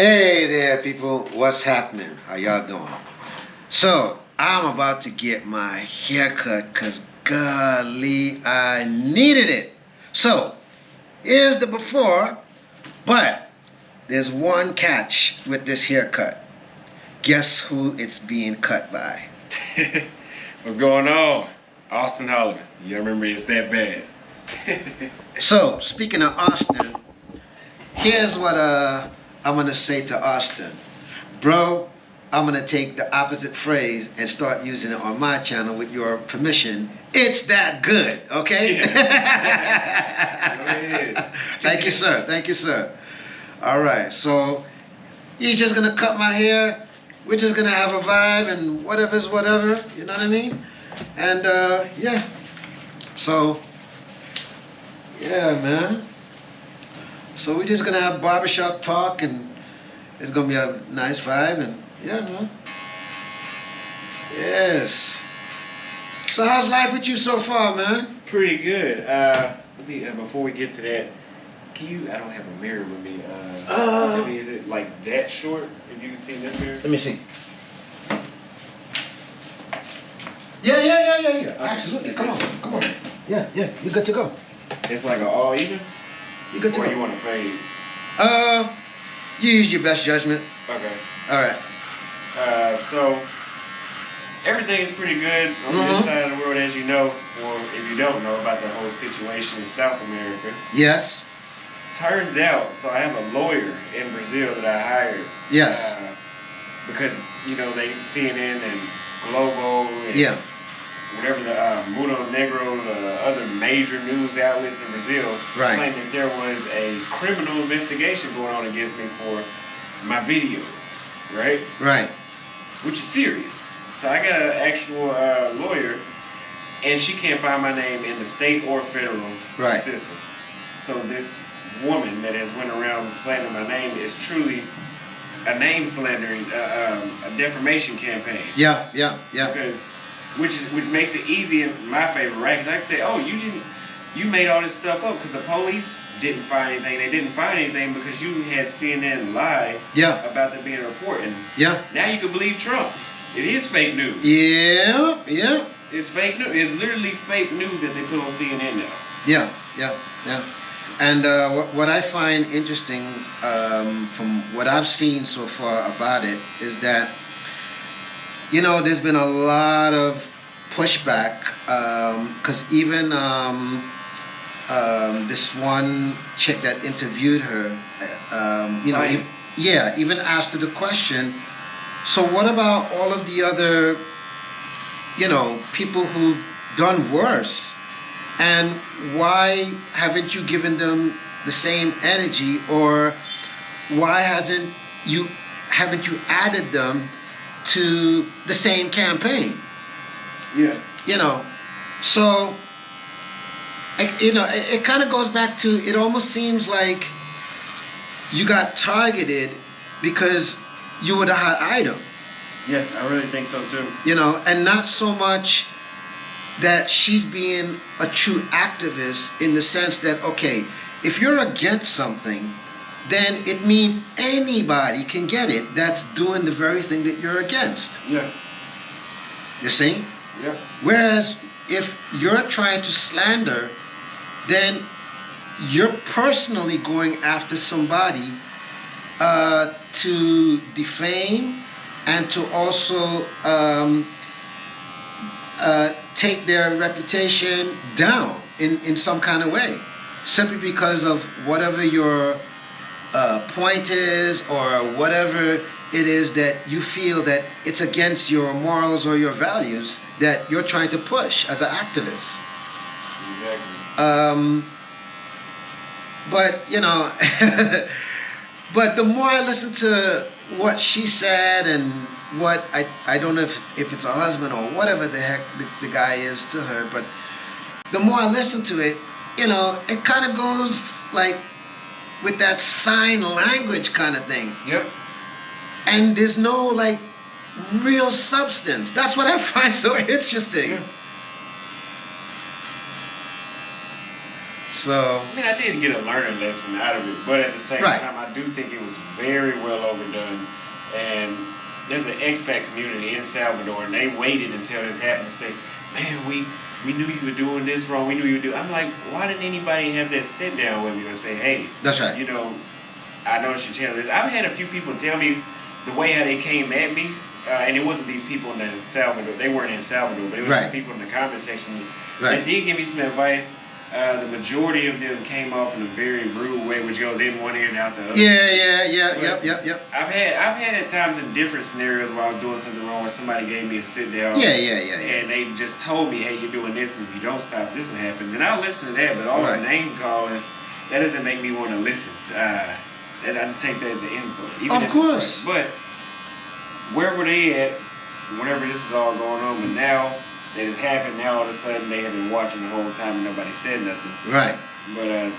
Hey there, people. What's happening? How y'all doing? So, I'm about to get my haircut because, golly, I needed it. So, here's the before, but there's one catch with this haircut. Guess who it's being cut by? What's going on? Auston Holleman. You remember It's That Bad. So, speaking of Auston, here's what I'm gonna say to Auston. Bro, I'm gonna take the opposite phrase and start using it on my channel with your permission. It's that good, okay? Yeah. Thank you, sir. Thank you, sir. All right, so he's just gonna cut my hair. We're just gonna have a vibe and whatever's whatever, you know what I mean? And yeah. So, yeah, man. So we're just gonna have barbershop talk and it's gonna be a nice vibe and yeah, man. Yes. So how's life with you so far, man? Pretty good. Before we get to that, can you? I don't have a mirror with me. Is it like that short? If you can see this mirror. Let me see. Yeah. Okay. Absolutely. Come on. Yeah. You're good to go. It's like an all even. You're good to or go. You want to fade? You use your best judgment. Okay. All right. So everything is pretty good on this side of the world, as you know, or if you don't know about the whole situation in South America. Yes. Turns out, so I have a lawyer in Brazil that I hired. Yes. Because they CNN and Globo and whatever the Mundo Negro, the other major news outlets in Brazil claimed that there was a criminal investigation going on against me for my videos, right? Right. Which is serious. So I got an actual lawyer, and she can't find my name in the state or federal system. So this woman that has went around slandering my name is truly a name slandering, a defamation campaign. Yeah. Because which makes it easy in my favor, right? Because I can say, oh, you made all this stuff up because the police didn't find anything. They didn't find anything because you had CNN lie about there being a report. And now you can believe Trump. It is fake news. Yeah. It's fake news. It's literally fake news that they put on CNN now. Yeah. And what I find interesting from what I've seen so far about it is that, there's been a lot of pushback because even this one chick that interviewed her, even asked her the question, so what about all of the other, people who've done worse? And why haven't you given them the same energy, or why haven't you added them to the same campaign? So it kind of goes back to, it almost seems like you got targeted because you were the hot item. Yeah, I really think so too. And not so much that she's being a true activist in the sense that, okay, if you're against something, then it means anybody can get it that's doing the very thing that you're against. Yeah. You see? Yeah. Whereas if you're trying to slander, then you're personally going after somebody to defame and to also take their reputation down in some kind of way, simply because of whatever your point is or whatever it is that you feel that it's against your morals or your values that you're trying to push as an activist. Exactly. But but the more I listen to what she said and what I don't know if it's a husband or whatever the heck the guy is to her, but the more I listen to it, it kind of goes like with that sign language kind of thing. Yep. And there's no like real substance. That's what I find so interesting. Yeah. So I mean, I did get a learning lesson out of it, but at the same Right. time, I do think it was very well overdone. And there's an expat community in Salvador, and they waited until this happened to say, "Man, we knew you were doing this wrong. We knew you were doing." I'm like, why didn't anybody have that sit down with me and say, "Hey, that's right. you know, I noticed your channel is." I've had a few people tell me the way how they came at me, and it wasn't these people in the Salvador. They weren't in Salvador, but it was Right. just people in the comment section. Right. They did give me some advice. The majority of them came off in a very rude way, which goes in one ear and out the other. Yeah. I've had at times in different scenarios where I was doing something wrong, where somebody gave me a sit down. Yeah. And they just told me, "Hey, you're doing this, and if you don't stop, this will happen." Then I'll listen to that, but all Right. the name calling, that doesn't make me want to listen. And I just take that as an insult. Even Of if it's course. right. But where were they at whenever this is all going on? But now that it's happened, now all of a sudden they have been watching the whole time and nobody said nothing. Right. But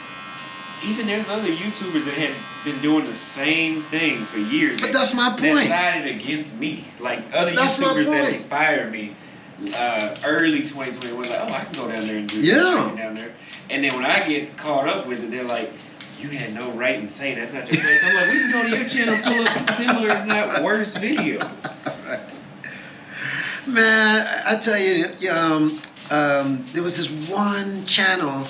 even there's other YouTubers that have been doing the same thing for years. But that's my point. That sided against me. Like other That's my YouTubers that point. inspired me. Early 2021, like, oh, I can go down there and do Yeah. this down there. And then when I get caught up with it, they're like, "You had no right in saying that's not your place." I'm like, we can go to your channel and pull up similar, if not worse, videos. Right. Man, I tell you, there was this one channel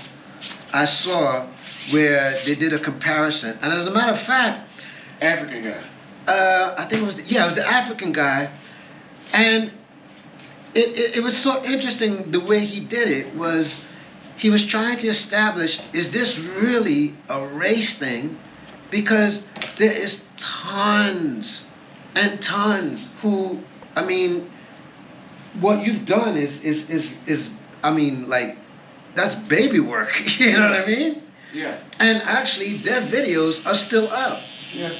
I saw where they did a comparison, and as a matter of fact, African guy. I think it was it was the African guy, and it was so interesting the way he did it. Was he was trying to establish, is this really a race thing? Because there is tons and tons who, I mean, what you've done is I mean, like, that's baby work. You know what I mean? Yeah. And actually, their videos are still up. Yeah.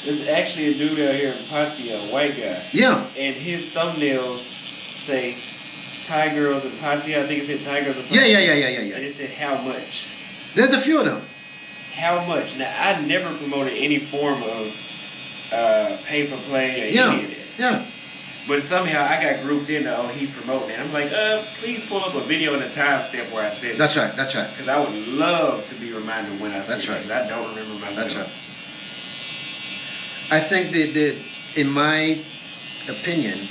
There's actually a dude out here in Pattaya, a white guy. Yeah. And his thumbnails say Thai girls in Pattaya. I think it said Thai girls in Pattaya. Yeah. And it said how much. There's a few of them. How much? Now, I never promoted any form of pay for play or any of that. Yeah. But somehow I got grouped into, oh, he's promoting it. I'm like, please pull up a video in a timestamp where I said it. That's right. Because I would love to be reminded when I said That's it. right. 'Cause I don't remember myself. That's right. I think that in my opinion,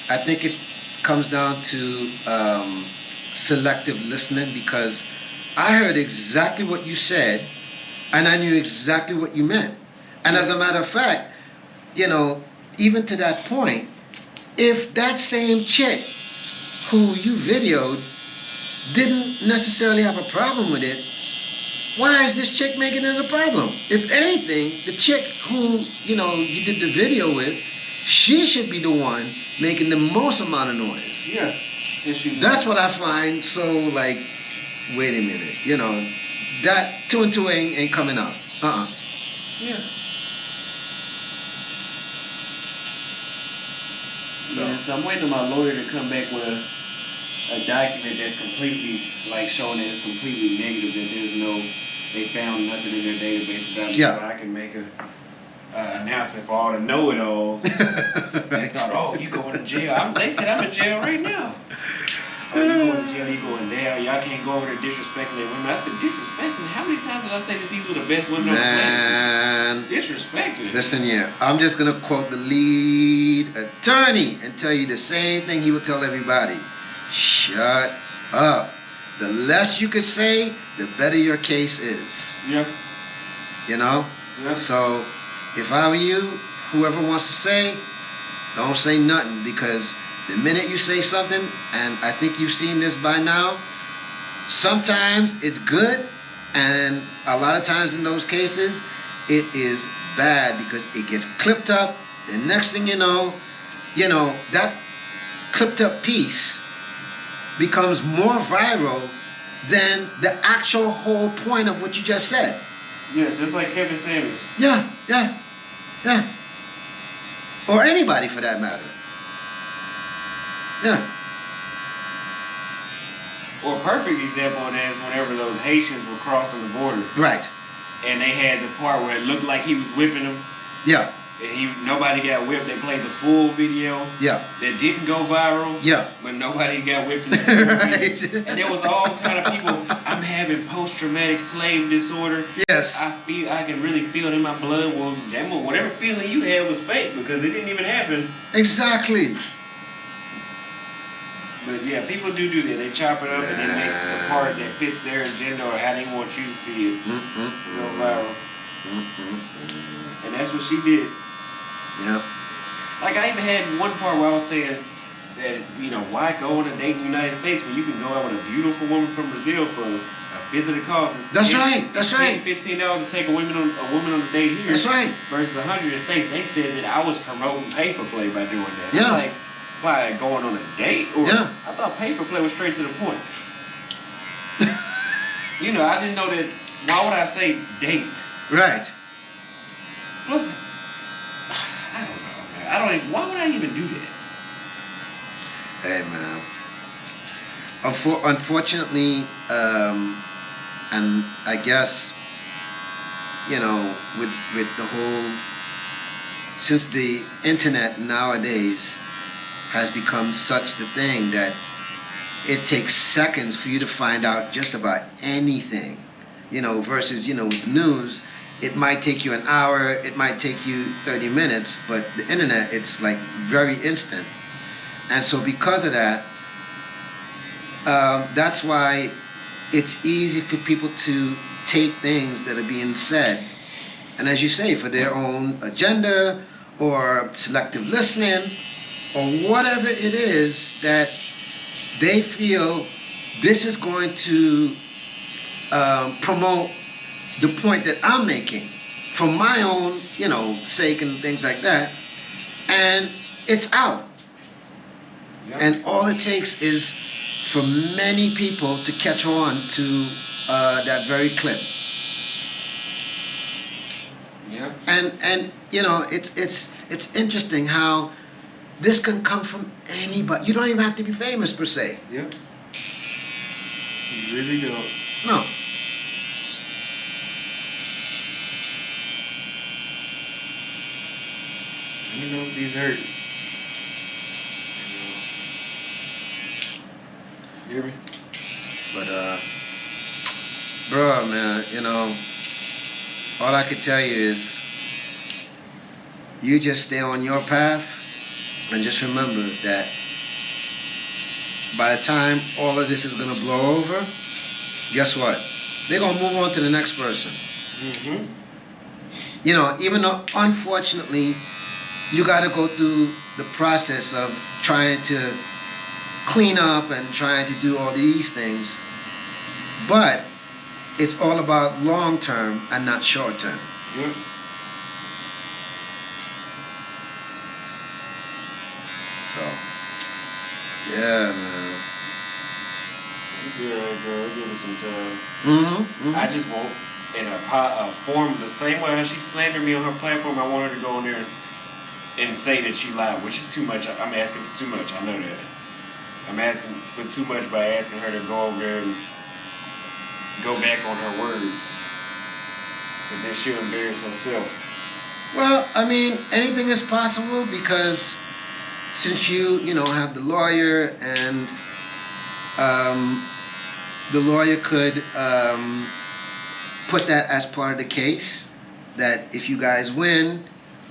I think it comes down to selective listening, because I heard exactly what you said and I knew exactly what you meant. And as a matter of fact, you know, even to that point, if that same chick who you videoed didn't necessarily have a problem with it, why is this chick making it a problem? If anything, the chick who, you know, you did the video with, she should be the one making the most amount of noise. Yeah. That's what I find so, like, wait a minute, you know, that 2 and 2 ain't coming out. Yeah. So I'm waiting on my lawyer to come back with a document that's completely, like, showing that it's completely negative, that there's no, they found nothing in their database about me, Yeah. so I can make a announcement for all the know-it-alls. They thought, oh, you going to jail. They said I'm in jail right now. Oh, you going to jail, you going there. Y'all can't go over there disrespecting their women. I said, disrespecting? How many times did I say that these were the best women on the planet? Disrespecting. Listen here, I'm just going to quote the lead attorney and tell you the same thing he would tell everybody. Shut up. The less you could say, the better your case is. Yeah. You know? Yeah. So, if I were you, whoever wants to say, don't say nothing, because the minute you say something, and I think you've seen this by now, sometimes it's good, and a lot of times in those cases, it is bad because it gets clipped up. The next thing you know, that clipped up piece becomes more viral than the actual whole point of what you just said. Yeah, just like Kevin Samuels. Yeah. Or anybody for that matter. Yeah. Or a perfect example of that is whenever those Haitians were crossing the border. Right. And they had the part where it looked like he was whipping them. Yeah. and nobody got whipped. They played the full video. Yeah. That didn't go viral. Yeah. But nobody got whipped in the full Right. video. And there was all kind of people. I'm having post-traumatic slave disorder. Yes. I can really feel it in my blood. Well, whatever feeling you had was fake because it didn't even happen. Exactly. But yeah, people do that. They chop it up and then make the part that fits their agenda or how they want you to see it go viral. And that's what she did. Yeah. Like I even had one part where I was saying that, why go on a date in the United States when you can go out with a beautiful woman from Brazil for a fifth of the cost? That's right. That's right. $15 to take a woman on a date here. That's right. Versus 100 in the States. They said that I was promoting pay for play by doing that. Yeah. I'm like, why, going on a date? Or, yeah. I thought pay for play was straight to the point. I didn't know that. Why would I say date? Right. Plus, I don't know, man. Why would I even do that? Hey, man. Unfortunately, and I guess, with the whole, since the internet nowadays has become such the thing that it takes seconds for you to find out just about anything, versus, with news, it might take you an hour, it might take you 30 minutes, but the internet, it's like very instant. And so because of that, that's why it's easy for people to take things that are being said, and as you say, for their own agenda or selective listening or whatever it is that they feel this is going to promote the point that I'm making for my own, sake and things like that, and it's out. Yep. And all it takes is for many people to catch on to that very clip. Yeah. And it's interesting how this can come from anybody. You don't even have to be famous per se. Yeah. You really don't. No. These hurt. You hear me? But bro, man, all I could tell you is you just stay on your path and just remember that by the time all of this is gonna blow over, guess what? They're gonna move on to the next person. Mm-hmm. Even though unfortunately you gotta go through the process of trying to clean up and trying to do all these things, but it's all about long term and not short term. Yep. So, yeah, man. You good, bro. Give it some time. Mm-hmm. I just want in a form the same way how she slandered me on her platform. I want her to go in there and say that she lied, which is too much. I'm asking for too much. I know that. I'm asking for too much by asking her to go over there and go back on her words, because then she'll embarrass herself. Well, I mean, anything is possible because since you have the lawyer and the lawyer could put that as part of the case, that if you guys win,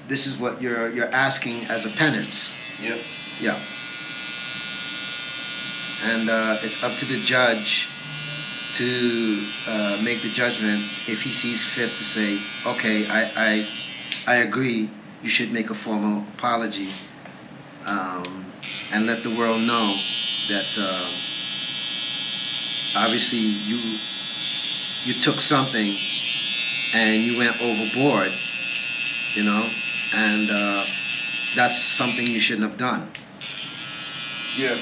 this is what you're asking as a penance. Yep. Yeah. And it's up to the judge to make the judgment if he sees fit to say, okay, I agree, you should make a formal apology, and let the world know that obviously you took something and you went overboard, and that's something you shouldn't have done. Yeah.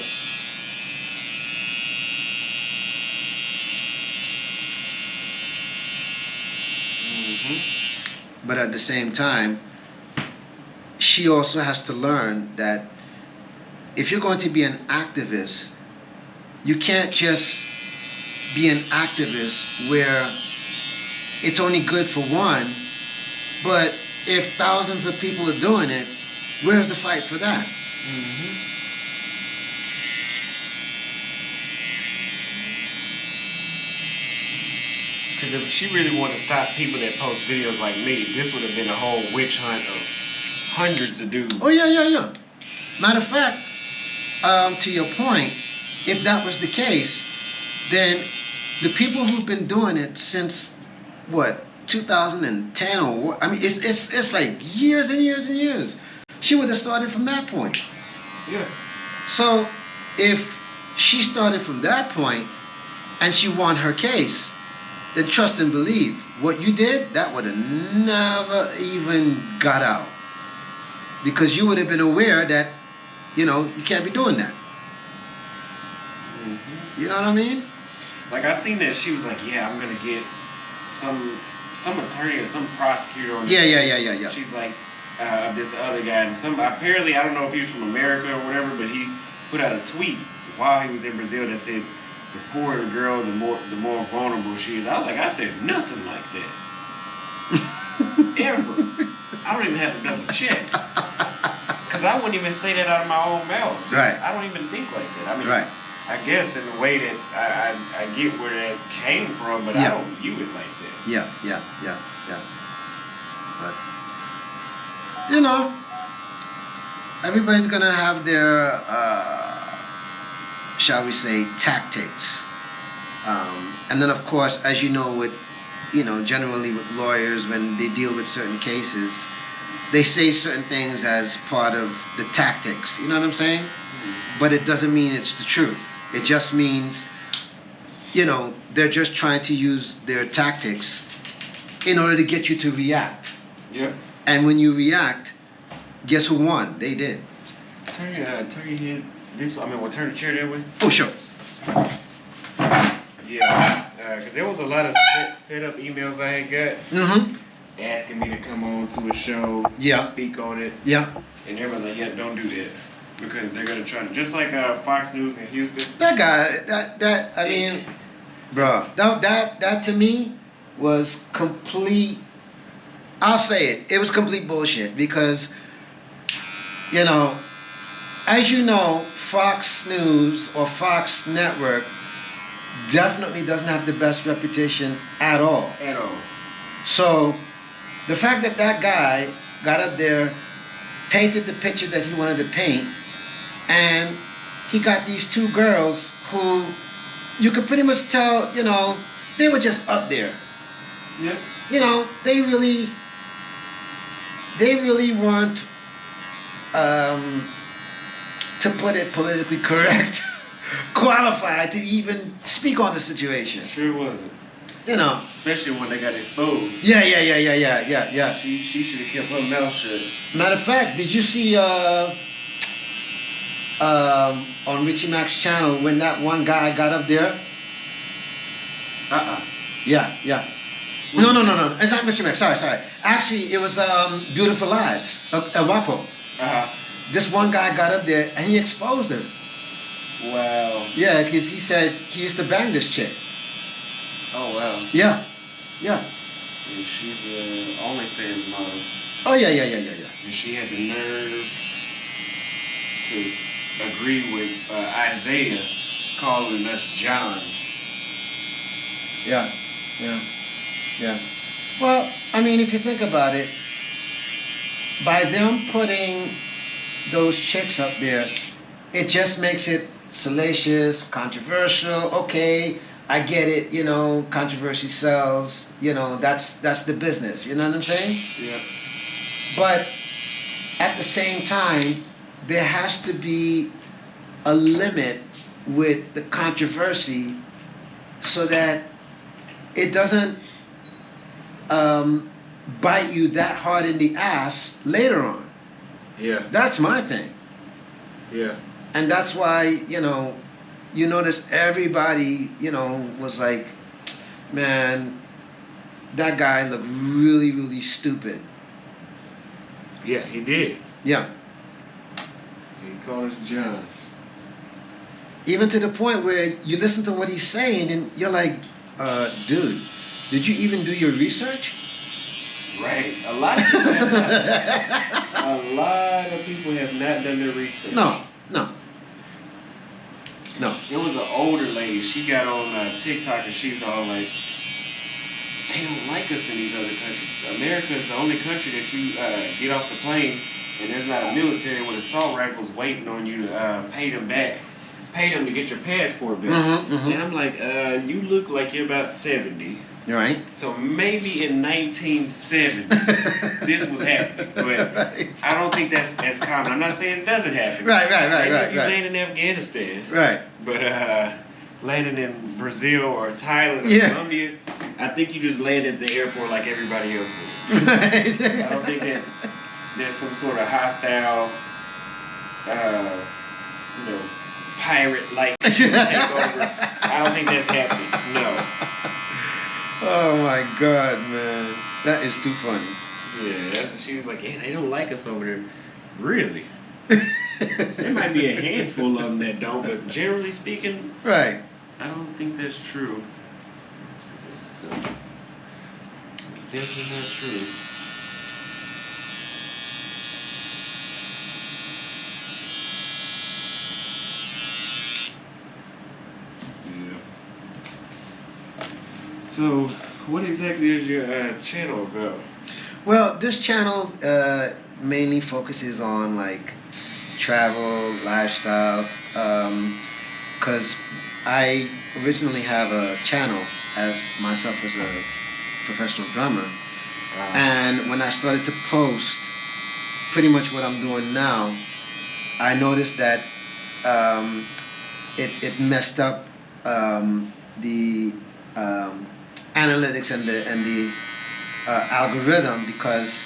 But at the same time, she also has to learn that if you're going to be an activist, you can't just be an activist where it's only good for one, but if thousands of people are doing it, where's the fight for that? Because if she really wanted to stop people that post videos like me, this would have been a whole witch hunt of hundreds of dudes. Oh, yeah. Matter of fact, to your point, if that was the case, then the people who've been doing it since, what, 2010 or what? I mean, it's like years and years and years. She would have started from that point. Yeah. So if she started from that point and she won her case, then trust and believe, what you did, that would have never even got out. Because you would have been aware that, you know, you can't be doing that. You know what I mean? Like, I seen that she was like, yeah, I'm going to get some attorney or some prosecutor on this. Yeah. She's like, this other guy, and apparently, I don't know if he was from America or whatever, but he put out a tweet while he was in Brazil that said, the poorer the girl, the more vulnerable she is. I said nothing like that. Ever. I don't even have to double check. Because I wouldn't even say that out of my own mouth. Right. I don't even think like that. I mean, Right. I guess in a way that I get where that came from, but I don't view it like that. Yeah. But, you know, everybody's going to have their, shall we say, tactics. And then, of course, as you know, generally with lawyers, when they deal with certain cases, they say certain things as part of the tactics. You know what I'm saying? But it doesn't mean it's the truth. It just means, they're just trying to use their tactics in order to get you to react. Yeah. And when you react, guess who won? They did. Turn your head this way. Turn the chair that way. Oh, sure. Yeah. Because there was a lot of setup emails I had got. Mm-hmm. Asking me to come on to a show, speak on it. Yeah. And everyone's like, yeah, don't do that. Because they're going to try to, just like Fox News in Houston. That guy, I mean, bro, that to me was complete, I'll say it was complete bullshit because, as you know, Fox News or Fox Network definitely doesn't have the best reputation at all. At all. So, the fact that guy got up there, painted the picture that he wanted to paint, and he got these two girls who you could pretty much tell, they were just up there. Yep. They really weren't, to put it politically correct, qualified to even speak on the situation. Sure wasn't. Especially when they got exposed. Yeah. She should have kept her mouth shut. Matter of fact, did you see on Richie Mac's channel when that one guy got up there? Yeah. No. It's not Richie Mac. Sorry. Actually, it was Beautiful Lives, El Guapo. This one guy got up there and he exposed her. Wow. Yeah, because he said he used to bang this chick. Oh, wow. Yeah. And she's an OnlyFans model. Oh, yeah. And she had the nerve to agree with Isaiah calling us Johns. Yeah. Well, if you think about it, by them putting those chicks up there, it just makes it salacious, controversial. Okay, I get it, controversy sells, that's the business, you know what I'm saying? Yeah. But at the same time, there has to be a limit with the controversy so that it doesn't bite you that hard in the ass later on. Yeah. That's my thing. Yeah. And that's why, you notice everybody, was like, man, that guy looked really, really stupid. Yeah, he did. Yeah. He called us Johns. Even to the point where you listen to what he's saying and you're like, dude, did you even do your research? Right. A lot of people have not. A lot of people have not done their research. No. There was an older lady. She got on TikTok and she's all like, "They don't like us in these other countries. America is the only country that you get off the plane and there's not a military with assault rifles waiting on you to pay them to get your passport back." And I'm like, you look like you're about 70. Right. So maybe in 1970 this was happening, but I don't think that's as common. I'm not saying it doesn't happen. Right. Maybe if you land in Afghanistan. Right. But landing in Brazil or Thailand or Colombia, I think you just land at the airport like everybody else would. Right. I don't think that there's some sort of hostile, pirate-like takeover. I don't think that's happening. No. Oh my God, man. That is too funny. Yeah, that's what she was like. Yeah, they don't like us over there. Really? There might be a handful of them that don't, but generally speaking, Right. I don't think that's true. Definitely not true. So, what exactly is your channel about? Well, this channel mainly focuses on like travel, lifestyle, because I originally have a channel as myself as a professional drummer. And when I started to post pretty much what I'm doing now, I noticed that it messed up the analytics and the algorithm, because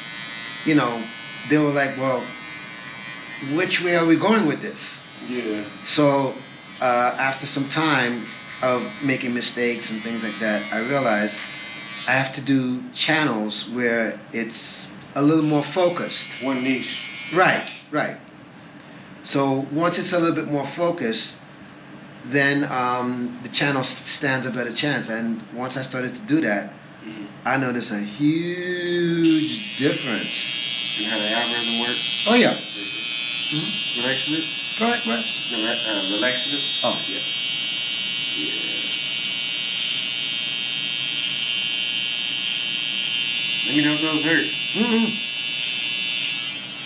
they were like, well, which way are we going with this? Yeah. So after some time of making mistakes and things like that, I realized I have to do channels where it's a little more focused. One niche. Right. So once it's a little bit more focused, then the channel stands a better chance. And once I started to do that, I noticed a huge difference. And how the algorithm work? Oh yeah. Relationship? Right. Relationship? Oh yeah. Let me know if those hurt.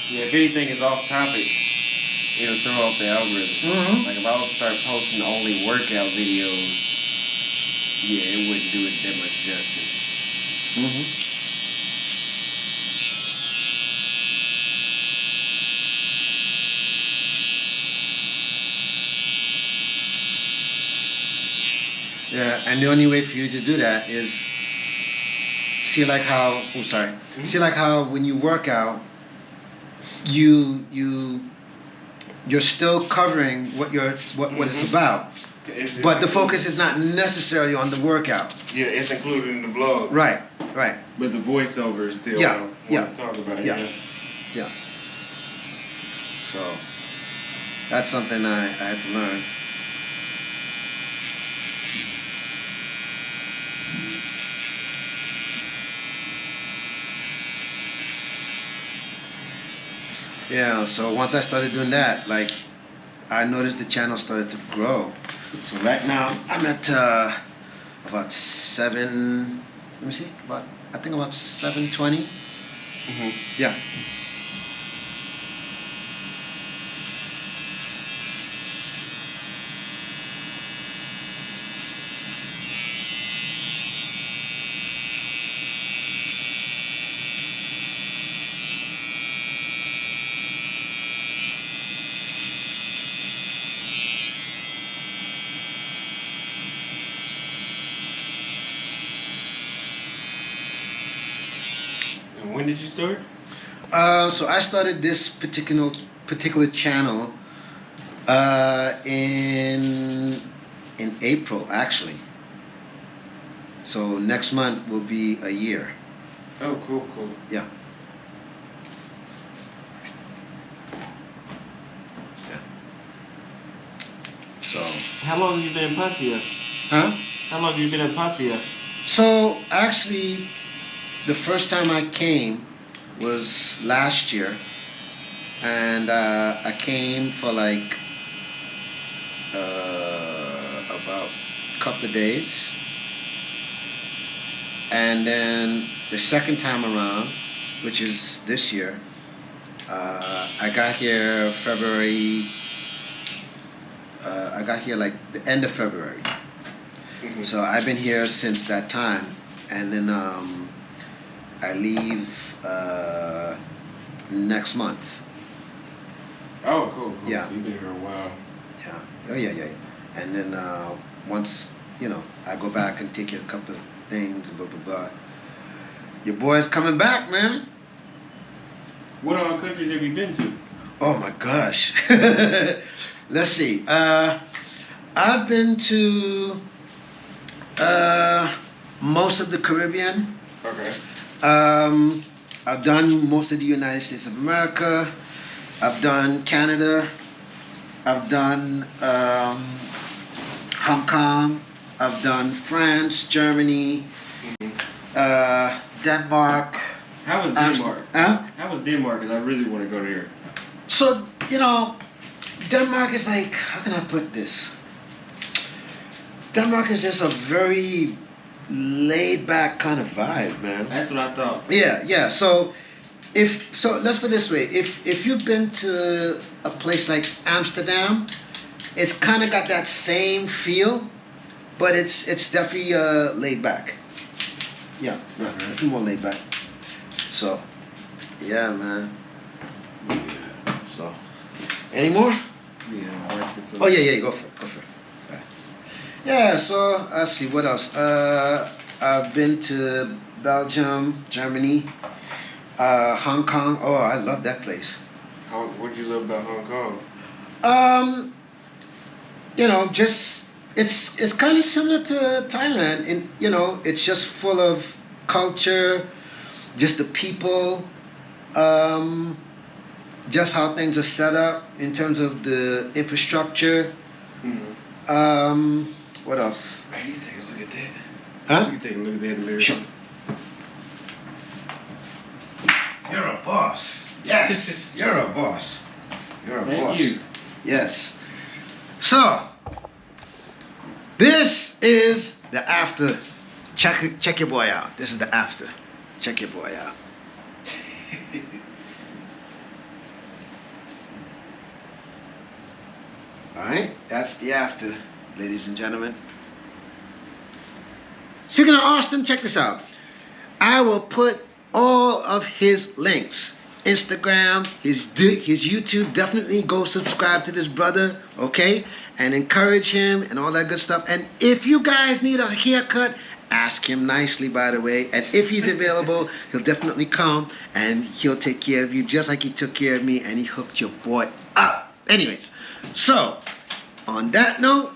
Yeah, if anything is off topic, it'll throw off the algorithm. Like if I was to start posting only workout videos, yeah, it wouldn't do it that much justice. Yeah, and the only way for you to do that is see like how when you work out, you're still covering what it's about. But the focus is not necessarily on the workout. Yeah, it's included in the vlog. Right. But the voiceover is still Yeah, what yeah. I'm talking about. Yeah. So that's something I had to learn. Yeah, so once I started doing that, like, I noticed the channel started to grow. So right now I'm at about 720. Yeah. When did you start? So I started this particular channel in April, actually. So next month will be a year. Oh, cool. Yeah. So. How long have you been in Patia? Huh? How long have you been in Patia? So actually, the first time I came was last year, and I came for like about a couple of days, and then the second time around, which is this year, I got here February. I got here like the end of February. Mm-hmm. So I've been here since that time, and then I leave next month. Oh, cool. Yeah. So you've been here a while. Yeah. Oh yeah. And then once I go back and take care of a couple of things, blah blah blah. Your boy's coming back, man. What all countries have you been to? Oh my gosh. Let's see. I've been to most of the Caribbean. Okay. I've done most of the United States of America. I've done Canada. I've done Hong Kong. I've done France, Germany, Denmark. How was Denmark? Huh? How was Denmark? Because I really want to go there. So, Denmark is like, how can I put this? Denmark is just a very laid back kind of vibe, man. That's what I thought. Yeah. So let's put it this way. If you've been to a place like Amsterdam, it's kind of got that same feel, but it's definitely laid back. Yeah, definitely more laid back. So, yeah, man. So, any more? Yeah, I like this one. Oh yeah, go for it. Right. Yeah, so let's see what else. I've been to Belgium, Germany, Hong Kong. Oh, I love that place. What'd you love about Hong Kong? Just it's kind of similar to Thailand, and it's just full of culture, just the people, just how things are set up in terms of the infrastructure. Mm-hmm. What else? Man, you take a look at that. Huh? You take a look at that in the mirror. Sure. You're a boss. Yes, you're a boss. You're a boss. Thank you. Yes. So, this is the after. Check your boy out. This is the after. Check your boy out. All right, that's the after, ladies and gentlemen. Speaking of Auston, check this out. I will put all of his links. Instagram, his YouTube, definitely go subscribe to this brother, okay? And encourage him and all that good stuff. And if you guys need a haircut, ask him nicely, by the way. And if he's available, he'll definitely come and he'll take care of you just like he took care of me and he hooked your boy up. Anyways, so on that note,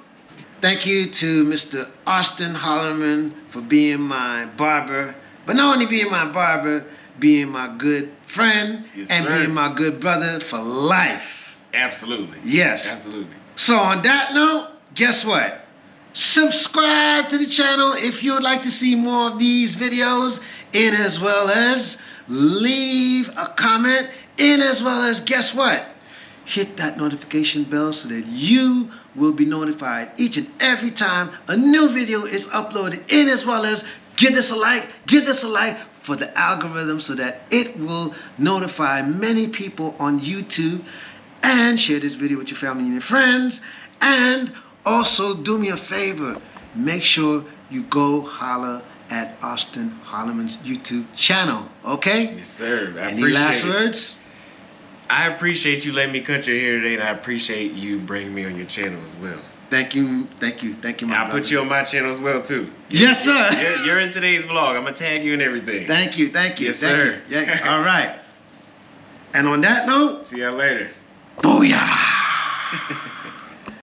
thank you to Mr. Auston Holleman for being my barber. But not only being my barber, being my good friend, yes, and sir. being my good brother for life. Absolutely. Yes. Absolutely. So on that note, guess what? Subscribe to the channel if you would like to see more of these videos, in as well as leave a comment, in as well as, guess what? Hit that notification bell so that you will be notified each and every time a new video is uploaded, in as well as give this a like for the algorithm so that it will notify many people on YouTube, and share this video with your family and your friends. And also do me a favor, make sure you go holler at Auston Holleman's YouTube channel, okay? Yes, sir. Any last words? I appreciate you letting me cut your hair today, and I appreciate you bringing me on your channel as well. Thank you, my I'll brother. put you on my channel as well, too. Yes, sir. You're in today's vlog. I'm going to tag you and everything. Thank you. Yes, thank sir. you. Yeah. All right. And on that note, See y'all later. booyah!